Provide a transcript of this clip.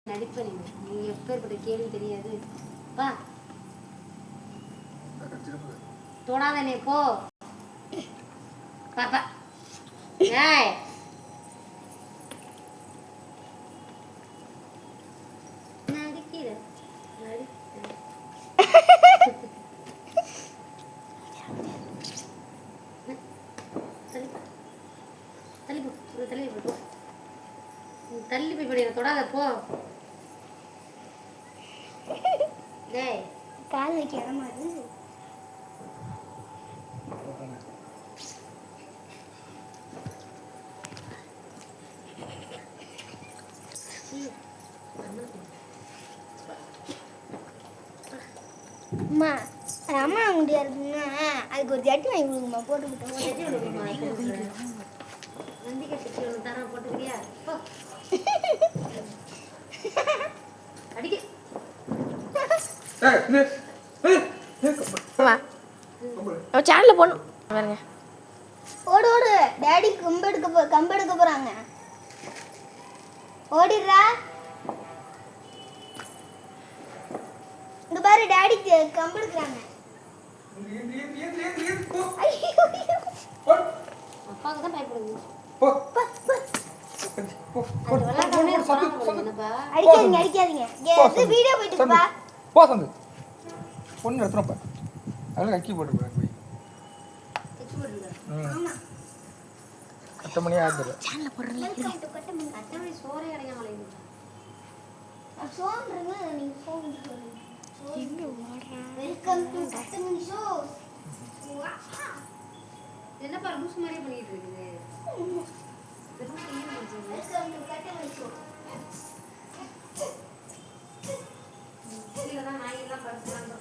நடிப்ப நீ எப்பேற்பட்ட கேள்வி தெரியாது. வா தொடாதனே போ பாப்பா. ஏய் நடிக்கிற தள்ளி போய் படி தொடாத போ. டேய் கால் வைக்க இடமாது. அம்மா அம்மா முடியாதுன்னா அதுக்கு ஒரு ஜட்டி வாங்கி கொடுங்கம்மா. போட்டுக்கிட்டோம் நந்திக்க சட்டி ஒன்று தரேன் போட்டுக்கிறியா? அடிக்க சேனல்ல போடணும் பாருங்க. ஓடு ஓடு டேடி கம்பு எடுக்க போறாங்க. ஓடிடுறா. இங்க பாரு டாடி கம்பு எடுக்கறாங்க. அப்பாவுக்கு தான் பயப்படுது. அடிக்காதீங்க. இது வீடியோ போயிட்டு இருக்குப்பா. போ சந்து பொண்ணு எடுத்துறப்ப அதெல்லாம் கக்கி போட்டு போய் கட்ட மணி ஆகுது. சேனல்ல போடுறீங்க. கட்டமணி சோறே கிடைக்காமலே சோன்றுங்க நீங்க சோன்றுங்க. எங்க ஓடுறா? Welcome to Kattamani show. என்னப்பா லூஸ் மாதிரியே பண்ணிட்டு இருக்குது. Welcome to Kattamani show. கீழே தான் நாயெல்லாம் படுத்துறாங்க.